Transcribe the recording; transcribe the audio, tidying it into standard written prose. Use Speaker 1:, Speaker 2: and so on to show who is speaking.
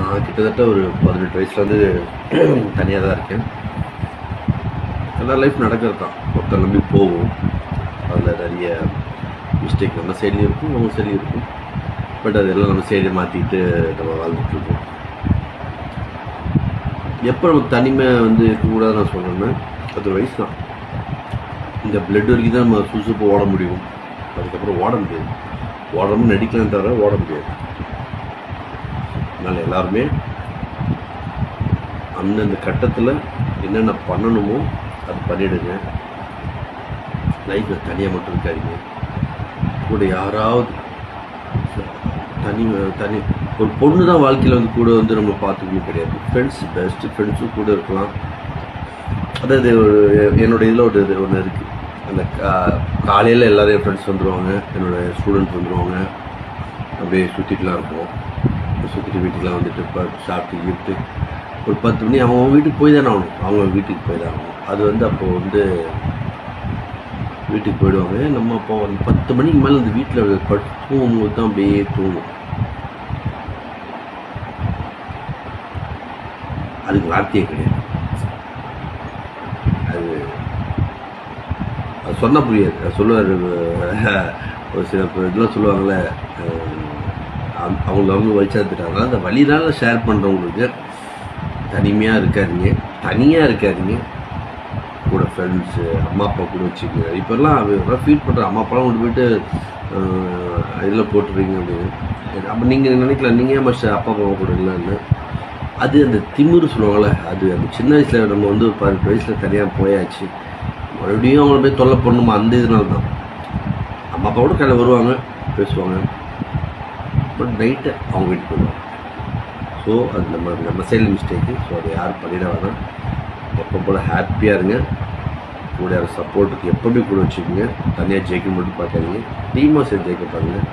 Speaker 1: நான் கிட்டத்தட்ட ஒரு 18 வயசுலேருந்து தனியாக தான் இருக்கேன். எல்லா லைஃப் நடக்கிறது தான், ஒருத்தர் நம்பி போகும். அதில் நிறைய மிஸ்டேக் நம்ம சைட்லேயும் இருக்கும், அவங்க சைட்லேயும் இருக்கும். பட் அதெல்லாம் நம்ம சைடை மாற்றிக்கிட்டு நம்ம வாழ்ந்துட்டுருக்கோம். எப்போ நமக்கு தனிமை இருக்கக்கூடாது நான் சொல்கிறேன்னா, அது வயசு தான். இந்த பிளட் வரைக்கும் தான் நம்ம சுறுசுறுப்பு ஓட முடியும். அதுக்கப்புறம் ஓட முடியாது. ஓடாமல் நடிக்கலாம் தவிர ஓட முடியாது. அதனால் எல்லாருமே அந்தந்த கட்டத்தில் என்னென்ன பண்ணணுமோ அது பண்ணிவிடுங்க. லைஃப்பில் தனியாக மட்டும் இருக்காதீங்க. கூட யாராவது தனி ஒரு பொண்ணு தான் வாழ்க்கையில் கூட நம்ம பார்த்துக்கணும் கிடையாது. ஃப்ரெண்ட்ஸ், பெஸ்ட்டு ஃப்ரெண்ட்ஸும் கூட இருக்கலாம். அதாவது என்னோடய இதில் ஒன்று இருக்குது. அந்த காலையில் எல்லோரும் என் ஃப்ரெண்ட்ஸ் வந்துடுவாங்க, என்னோடய ஸ்டூடெண்ட்ஸ் வந்துடுவாங்க. அப்படியே சுற்றிட்டுலாம் இருப்போம். சுற்றிட்டு வீட்டுக்கெலாம் வந்துட்டு இப்போ சாப்பிட்டு கிஃப்ட்டு ஒரு 10 மணி அவங்க வீட்டுக்கு போய் தானே ஆகணும். அவங்க வீட்டுக்கு போய் தான் ஆகணும். அது அப்போது வீட்டுக்கு போயிடுவாங்க. நம்ம அப்போ 10 மணிக்கு மேலே அந்த வீட்டில் படுத்து தூங்கும்போது தான் அப்படியே தூங்கும். அதுக்கு வார்த்தையே கிடையாது. அது சொன்னால் புரியாது. அது சொல்லுவார், ஒரு சில இதெல்லாம் சொல்லுவாங்களே, அவங்கள வலிச்சாத்துட்டாங்க. அந்த வழினால ஷேர் பண்ணுறவங்களுக்கு தனிமையாக இருக்காதீங்க. கூட ஃப்ரெண்ட்ஸு, அம்மா அப்பா கூட வச்சுக்கோங்க. இப்போல்லாம் ஃபீல் பண்ணுற அம்மா அப்பாலாம் கொண்டு போயிட்டு இதில் போட்டுருவீங்க அப்படின்னு. அப்போ நீங்கள் நினைக்கலாம், நீங்கள் ஏன் அப்பா அம்மா கூட இல்லைன்னு. அது அந்த திமிரு சொல்லுவாங்கள்ல, அது அந்த சின்ன வயசில் நம்ம 18 வயசில் தனியாக போயாச்சு. மறுபடியும் அவங்கள போய் தொல்லை பண்ணணுமா, அந்த இதனால தான். அம்மா அப்பா கூட காலையில் வருவாங்க, பேசுவாங்க. பட் நைட்டு அவங்க வீட்டுக்கு போயிடுவாங்க. ஸோ அது நம்ம சைடில் மிஸ்டேக்கு. ஸோ அதை யாரும் பண்ணிட வேணாம். எப்போ போல் ஹாப்பியாக இருங்க. கூட யாரும் சப்போர்ட்டுக்கு எப்போவுமே கூட வச்சுக்கோங்க. தனியாக ஜெயிக்க மட்டும் பார்க்காதீங்க. டீமாக சேர்ந்து ஜெயிக்க பாருங்கள்.